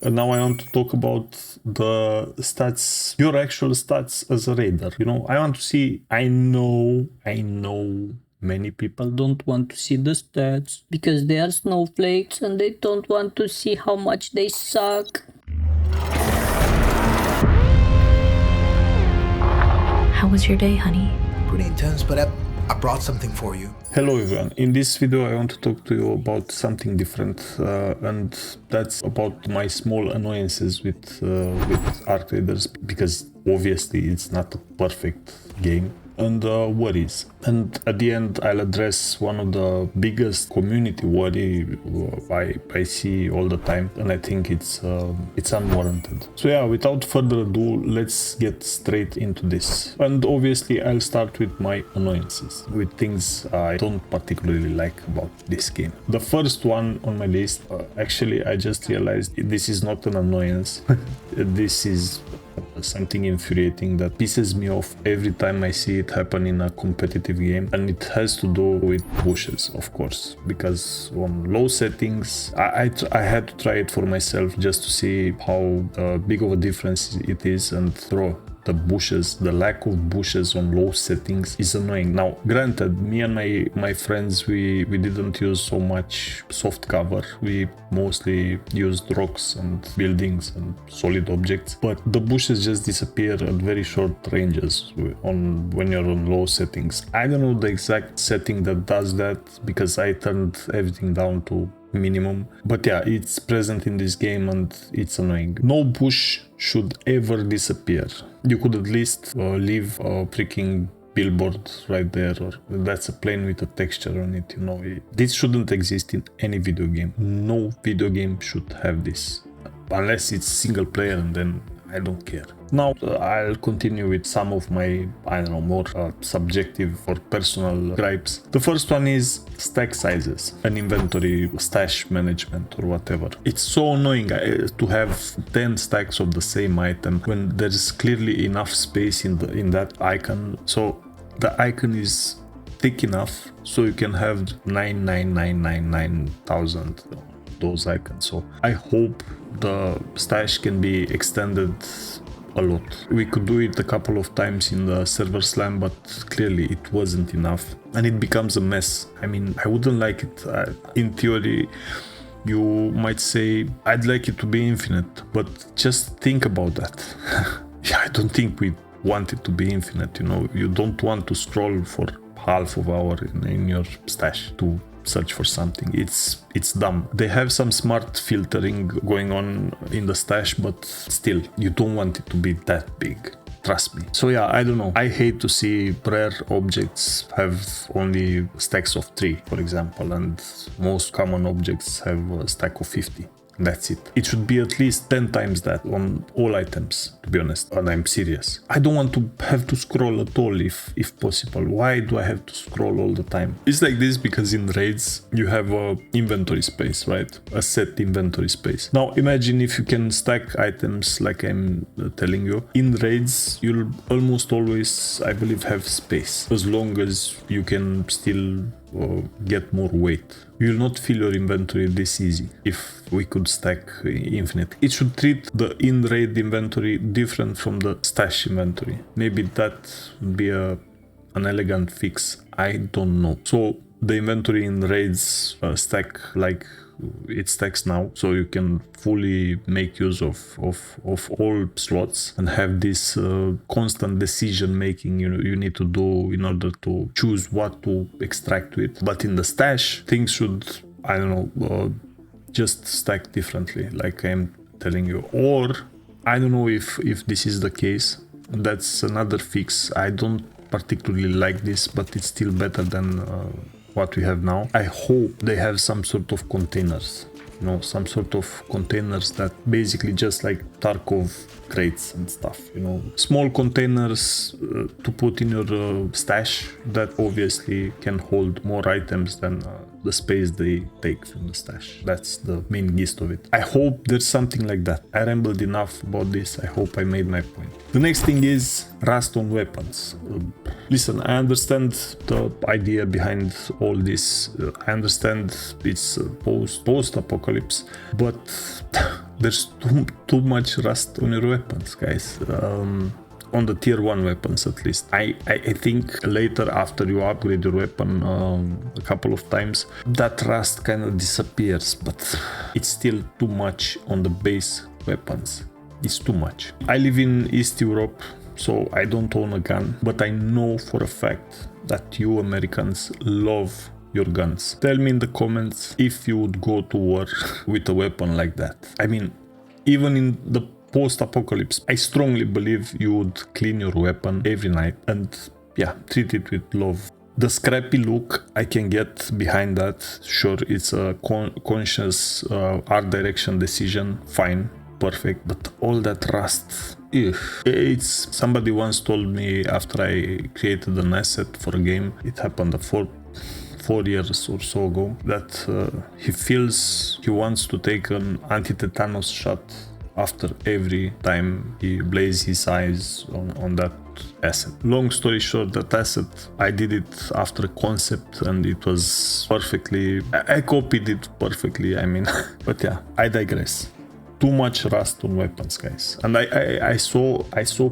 And now I want to talk about the stats, your actual stats as a raider. You know, I want to see, I know many people don't want to see the stats because they are snowflakes and they don't want to see how much they suck. How was your day, honey? Pretty intense, but I brought something for you. Hello everyone, in this video I want to talk to you about something different and that's about my small annoyances with Arc Raiders, because obviously it's not a perfect game, and worries. And at the end I'll address one of the biggest community worry I see all the time, and I think it's unwarranted. So yeah, without further ado, let's get straight into this. And obviously I'll start with my annoyances, with things I don't particularly like about this game. The first one on my list, actually I just realized this is not an annoyance. This is something infuriating that pisses me off every time I see it happen in a competitive game, and it has to do with bushes, of course, because on low settings I had to try it for myself just to see how big of a difference it is, and throw the bushes, the lack of bushes on low settings is annoying. Now granted, me and my friends, we didn't use so much soft cover, we mostly used rocks and buildings and solid objects, but the bushes just disappear at very short ranges when you're on low settings. I don't know the exact setting that does that because I turned everything down to minimum, but yeah, it's present in this game and it's annoying. No bush should ever disappear. You could at least leave a freaking billboard right there, or that's a plane with a texture on it, you know. This shouldn't exist in any video game. No video game should have this, unless it's single player, and then I don't care. Now I'll continue with some of my, I don't know, more subjective or personal gripes. The first one is stack sizes and inventory stash management or whatever. It's so annoying to have 10 stacks of the same item when there's clearly enough space in that icon. So the icon is thick enough so you can have 9,999,9,000 those icons. So I hope the stash can be extended a lot. We could do it a couple of times in the server slam, but clearly it wasn't enough and it becomes a mess. I mean, I wouldn't like it. In theory, you might say I'd like it to be infinite, but just think about that. Yeah, I don't think we want it to be infinite, you know. You don't want to scroll for half of an hour in your stash to search for something. It's dumb. They have some smart filtering going on in the stash, but still, you don't want it to be that big. Trust me. So yeah, I don't know. I hate to see rare objects have only stacks of 3, for example, and most common objects have a stack of 50. That's it. It should be at least 10 times that on all items, to be honest, and I'm serious. I don't want to have to scroll at all if possible. Why do I have to scroll all the time? It's like this because in raids you have a inventory space, right? A set inventory space. Now imagine if you can stack items like I'm telling you. In raids you'll almost always, I believe, have space, as long as you can still get more weight. You will not fill your inventory this easy if we could stack infinite. It should treat the in-raid inventory different from the stash inventory. Maybe that would be an elegant fix. I don't know. So the inventory in raids stack like it stacks now, so you can fully make use of all slots and have this constant decision making you need to do in order to choose what to extract with. But in the stash, things should, I don't know, just stack differently, like I'm telling you. Or I don't know if this is the case. That's another fix. I don't particularly like this, but it's still better than what we have now. I hope they have some sort of containers, you know, some sort of containers that basically just like Tarkov crates and stuff, you know, small containers to put in your stash that obviously can hold more items than the space they take from the stash. That's the main gist of it. I hope there's something like that. I rambled enough about this. I hope I made my point. The next thing is rust on weapons. Listen, I understand the idea behind all this. I understand it's post-apocalypse, but There's too much rust on your weapons, guys. On the tier 1 weapons at least. I think later, after you upgrade your weapon a couple of times, that rust kind of disappears, but it's still too much on the base weapons. It's too much. I live in East Europe, so I don't own a gun, but I know for a fact that you Americans love your guns. Tell me in the comments if you would go to war with a weapon like that. I mean, even in the post-apocalypse, I strongly believe you would clean your weapon every night and yeah, treat it with love. The scrappy look, I can get behind that. Sure, it's a conscious art direction decision, fine, perfect, but all that rust, it's... Somebody once told me after I created an asset for a game, it happened 4 years or so ago, that he feels he wants to take an anti-tetanus shot after every time he blazes his eyes on that asset. Long story short, that asset, I did it after a concept and it was perfectly... I copied it perfectly, I mean. But yeah, I digress. Too much rust on weapons, guys. And I saw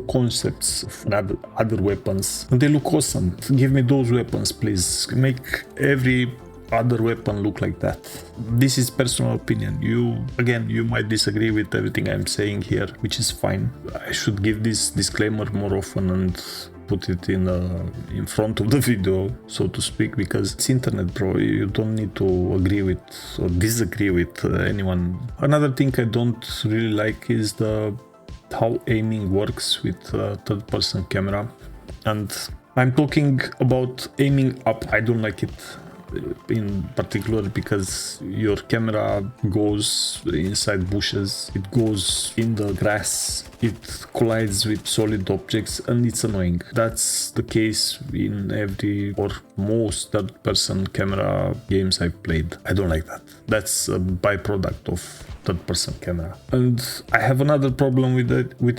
concepts of other weapons and they look awesome. Give me those weapons, please. Make every other weapon look like that. This is personal opinion. You might disagree with everything I'm saying here, which is fine. I should give this disclaimer more often and put it in front of the video, so to speak, because it's internet, bro. You don't need to agree with or disagree with anyone. Another thing I don't really like is how aiming works with third-person camera, and I'm talking about aiming up. I don't like it in particular because your camera goes inside bushes, it goes in the grass, it collides with solid objects, and it's annoying. That's the case in every or most third-person camera games I've played. I don't like that. That's a byproduct of third-person camera. And I have another problem with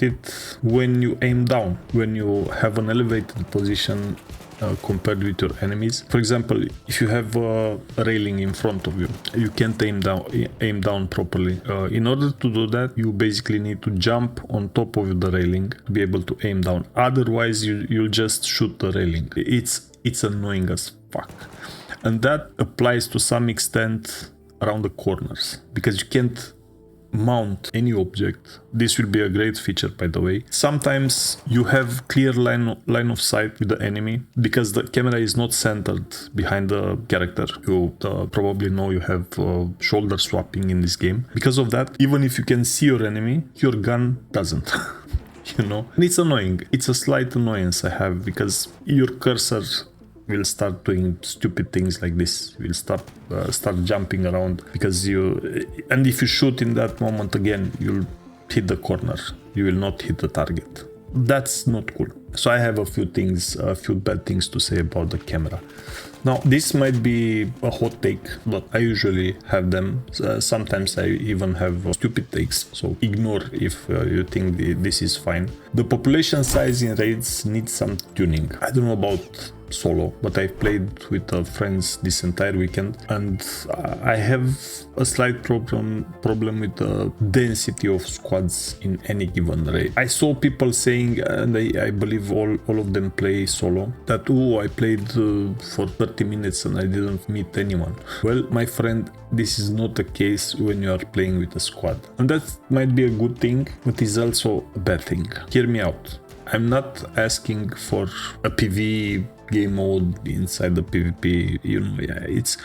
it when you aim down, when you have an elevated position compared with your enemies. For example, if you have a railing in front of you, you can't aim down properly. In order to do that, you basically need to jump on top of the railing to be able to aim down. Otherwise, you'll just shoot the railing. It's annoying as fuck. And that applies to some extent around the corners, because you can't mount any object. This will be a great feature, by the way. Sometimes you have clear line of sight with the enemy because the camera is not centered behind the character. You probably know you have shoulder swapping in this game. Because of that, even if you can see your enemy, your gun doesn't. You know, and it's annoying. It's a slight annoyance I have, because your cursor will start doing stupid things like this. Will start jumping around because and if you shoot in that moment again, you'll hit the corner. You will not hit the target. That's not cool. So I have a few bad things to say about the camera. Now, this might be a hot take, but I usually have them. Sometimes I even have stupid takes, so ignore if you think this is fine. The population size in raids needs some tuning. I don't know about solo, but I played with friends this entire weekend, and I have a slight problem with the density of squads in any given raid. I saw people saying, and I believe all of them play solo, that I played for 30 minutes and I didn't meet anyone. Well, my friend, this is not the case when you are playing with a squad, and that might be a good thing, but is also a bad thing. Hear me out. I'm not asking for a PvE game mode inside the PvP, you know. Yeah, it's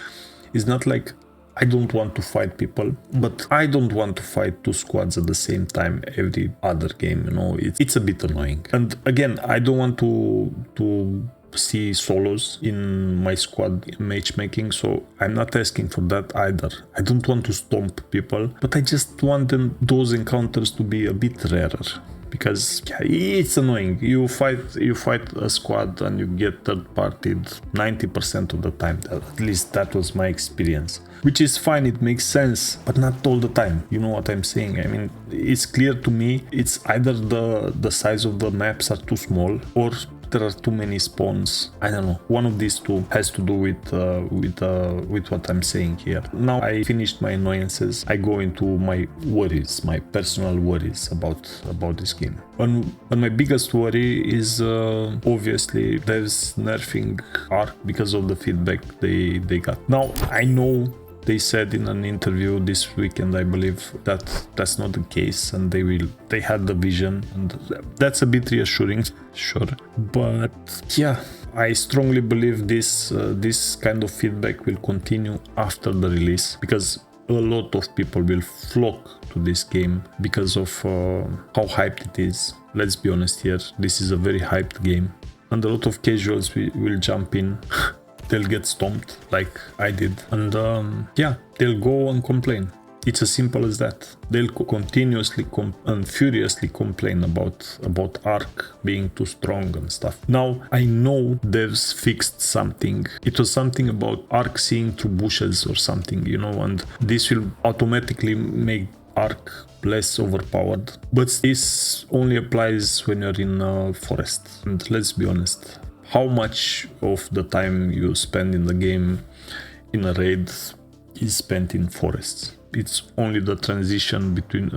not like I don't want to fight people, but I don't want to fight two squads at the same time every other game, you know. It's a bit annoying. And again, I don't want to see solos in my squad matchmaking, so I'm not asking for that either. I don't want to stomp people, but I just want those encounters to be a bit rarer. Because yeah, it's annoying. You fight a squad and you get third-partied 90% of the time. At least that was my experience. Which is fine, it makes sense, but not all the time. You know what I'm saying? I mean, it's clear to me it's either the size of the maps are too small, or there are too many spawns. I don't know. One of these two has to do with what I'm saying here. Now I finished my annoyances. I go into my worries, my personal worries about this game. And my biggest worry is obviously there's nerfing Arc because of the feedback they got. Now I know they said in an interview this weekend, I believe, that that's not the case, and they had the vision, and that's a bit reassuring, sure. But yeah, I strongly believe this kind of feedback will continue after the release, because a lot of people will flock to this game because of how hyped it is. Let's be honest here, this is a very hyped game, and a lot of casuals will jump in. They'll get stomped like I did, and yeah, they'll go and complain. It's as simple as that. They'll continuously and furiously complain about Arc being too strong and stuff. Now, I know devs fixed something. It was something about Arc seeing through bushes or something, you know, and this will automatically make Arc less overpowered. But this only applies when you're in a forest. And let's be honest, how much of the time you spend in the game in a raid is spent in forests? It's only the transition between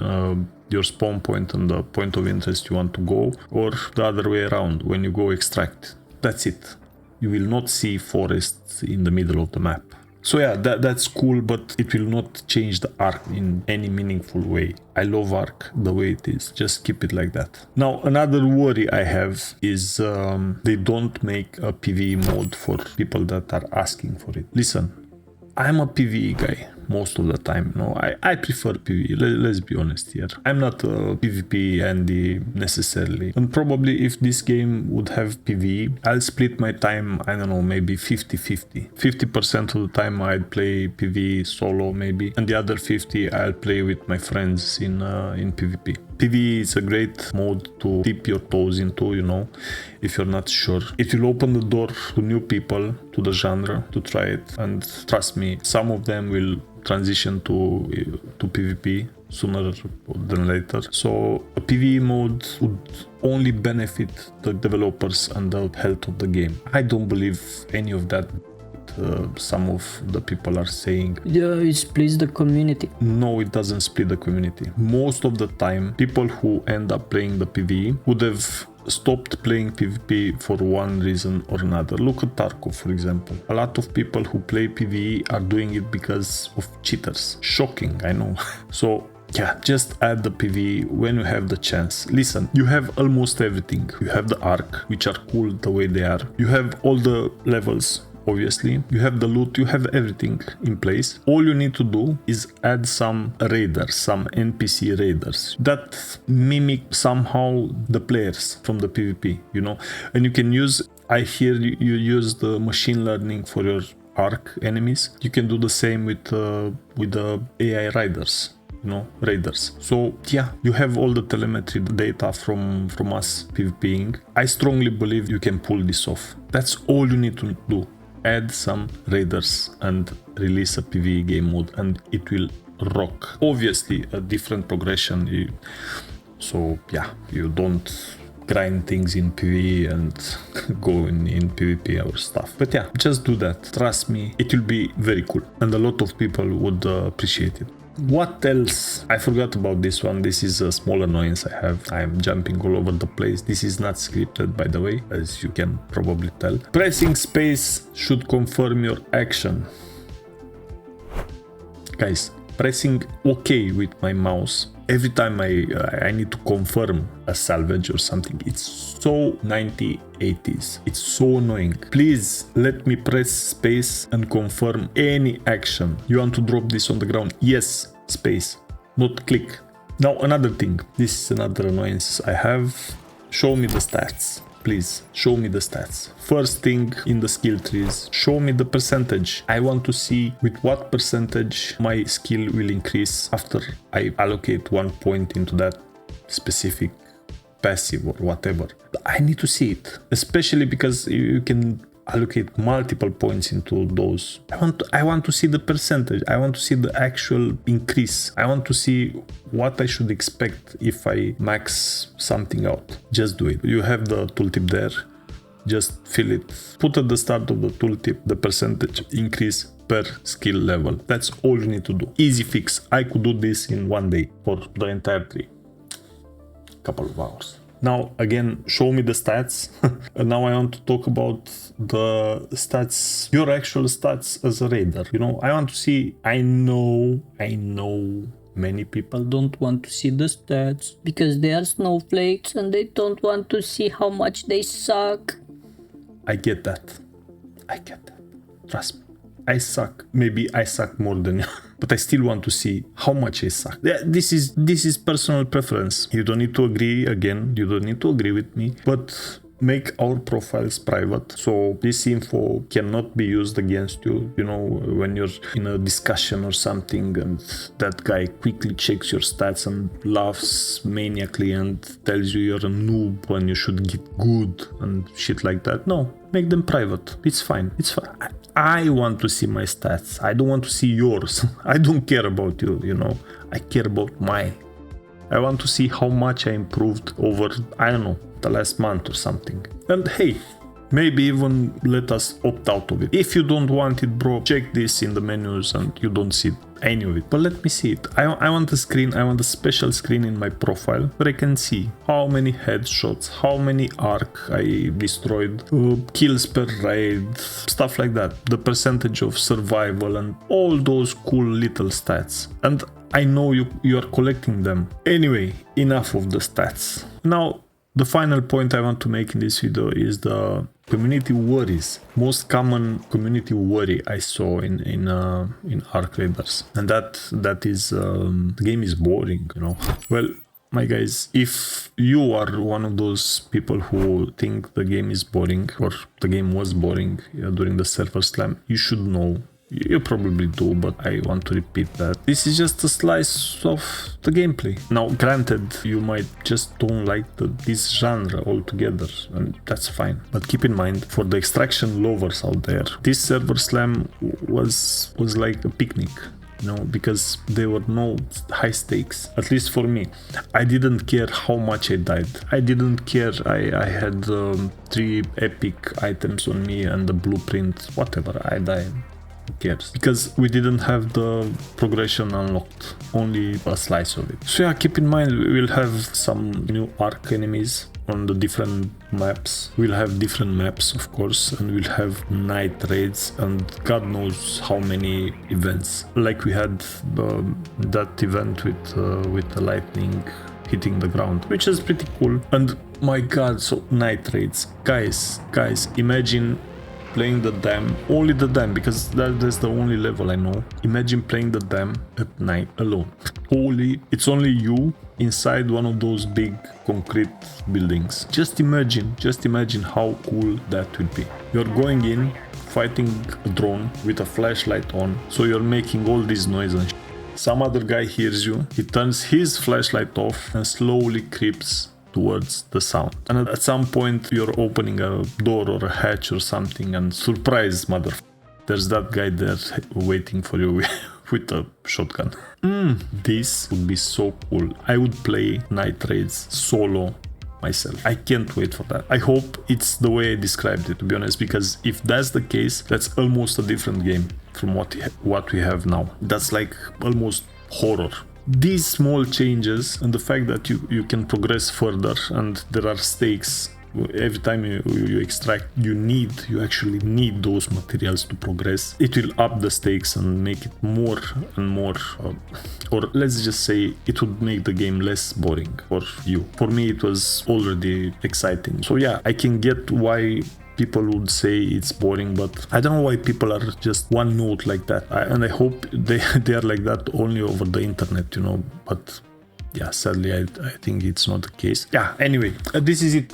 your spawn point and the point of interest you want to go, or the other way around, when you go extract. That's it. You will not see forests in the middle of the map. So yeah, that's cool, but it will not change the Arc in any meaningful way. I love Arc the way it is. Just keep it like that. Now, another worry I have is they don't make a PvE mode for people that are asking for it. Listen, I'm a PvE guy most of the time. No, I prefer PvE. Let's be honest here. I'm not a PvP handy necessarily. And probably if this game would have PvE, I'll split my time, I don't know, maybe 50-50. 50% of the time I'd play PvE solo maybe, and the other 50 I'll play with my friends in PvP. PvE is a great mode to dip your toes into, you know, if you're not sure. It will open the door to new people, to the genre, to try it. And trust me, some of them will transition to PvP sooner than later. So a PvE mode would only benefit the developers and the health of the game. I don't believe any of that. Some of the people are saying, yeah, it splits the community. No, it doesn't split the community. Most of the time, people who end up playing the PvE would have stopped playing PvP for one reason or another. Look at Tarkov, for example. A lot of people who play PvE are doing it because of cheaters. Shocking, I know. So yeah, just add the PvE when you have the chance. Listen, you have almost everything. You have the Arc, which are cool the way they are. You have all the levels, obviously. You have the loot, you have everything in place. All you need to do is add some raiders, some NPC raiders that mimic somehow the players from the PvP, you know. And you can use, I hear you use the machine learning for your Arc enemies. You can do the same with the AI riders, you know, raiders. So yeah, you have all the telemetry data from us PvPing. I strongly believe you can pull this off. That's all you need to do. Add some raiders and release a PvE game mode, and it will rock. Obviously a different progression, so yeah, you don't grind things in PvE and go in PvP or stuff. But yeah, just do that. Trust me, it will be very cool, and a lot of people would appreciate it. What else? I forgot about this one. This is a small annoyance I have. I'm jumping all over the place. This is not scripted, by the way, as you can probably tell. Pressing space should confirm your action. Guys, pressing OK with my mouse every time I need to confirm a salvage or something, it's so 1980s. It's so annoying. Please let me press space and confirm any action. You want to drop this on the ground? Yes, space, not click. Now another thing, this is another annoyance I have. Show me the stats. Please show me the stats. First thing in the skill trees, show me the percentage. I want to see with what percentage my skill will increase after I allocate 1 point into that specific passive or whatever. I need to see it, especially because you can allocate multiple points into those. I want to see the percentage. I want to see the actual increase. I want to see what I should expect if I max something out. Just do it. You have the tooltip there. just feel it. Put at the start of the tooltip the percentage increase per skill level. That's all you need to do. Easy fix. I could do this in one day for the entire tree. Couple of hours. Now again, show me the stats. And now I want to talk about the stats, your actual stats as a raider. You know, I want to see, I know many people Don't want to see the stats because they are snowflakes and they don't want to see how much they suck. I get that. Trust me. I suck. Maybe I suck more than you, but I still want to see how much I suck. This is personal preference. You don't need to agree. Again, you don't need to agree with me, but make our profiles private, so this info cannot be used against you. You know, when you're in a discussion or something and that guy quickly checks your stats and laughs maniacally and tells you you're a noob and you should get good and shit like that. No, make them private. It's fine. I want to see my stats. I don't want to see yours. I don't care about you, you know. I care about mine. I want to see how much I improved over, I don't know, the last month or something. And hey, maybe even let us opt out of it. If you don't want it, bro, check this in the menus and you don't see any of it. But let me see it. I want a screen, I want a special screen in my profile where I can see how many headshots, how many arc I destroyed, kills per raid, stuff like that. The percentage of survival and all those cool little stats. And I know you are collecting them. Anyway, enough of the stats. Now, the final point I want to make in this video is the community worries. Most common community worry I saw in Arc Raiders, and that is the game is boring, you know. Well, my guys, if you are one of those people who think the game is boring or the game was boring during the server slam, you should know. You probably do, but I want to repeat that this is just a slice of the gameplay. Now, granted, you might just don't like this genre altogether, and that's fine. But keep in mind, for the extraction lovers out there, this server slam was like a picnic. You know, because there were no high stakes, at least for me. I didn't care how much I died. I didn't care I had 3 epic items on me and the blueprint, whatever, I died. Who cares? Because we didn't have the progression unlocked, only a slice of it. So yeah, keep in mind, we'll have some new arc enemies on the different maps. We'll have different maps, of course, and we'll have night raids and God knows how many events. Like we had that event with the lightning hitting the ground, which is pretty cool. And my God, so night raids, guys, imagine playing the dam, only the dam, because that's the only level I know. Imagine playing the dam at night alone. It's only you inside one of those big concrete buildings. Just imagine how cool that would be. You're going in, fighting a drone with a flashlight on, so you're making all this noise and some other guy hears you, he turns his flashlight off and slowly creeps towards the sound. And at some point you're opening a door or a hatch or something and surprise, there's that guy there waiting for you with a shotgun. This would be so cool. I would play night raids solo myself. I can't wait for that. I hope it's the way I described it, to be honest, because if that's the case, that's almost a different game from what we have now. That's like almost horror. These small changes and the fact that you can progress further and there are stakes every time you extract, you actually need those materials to progress. It will up the stakes and make it more and more, or let's just say it would make the game less boring for you. For me, it was already exciting. So yeah, I can get why people would say it's boring, but I don't know why people are just one note like that. And I hope they are like that only over the internet, you know, but yeah, sadly I think it's not the case. Yeah, anyway, this is it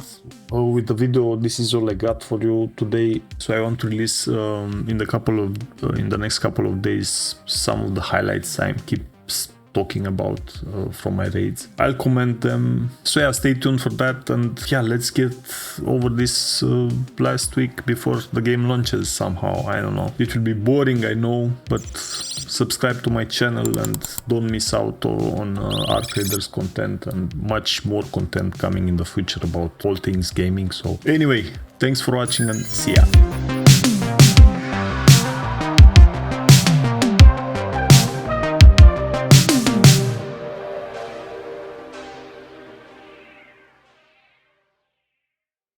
with the video. This is all I got for you today. So I want to release in the next couple of days some of the highlights I keep talking about from my raids. I'll comment them. So yeah, stay tuned for that, and yeah, let's get over this last week before the game launches somehow. I don't know, it will be boring, I know, but subscribe to my channel and don't miss out on Arc Raiders content and much more content coming in the future about all things gaming. So anyway, Thanks for watching and see ya.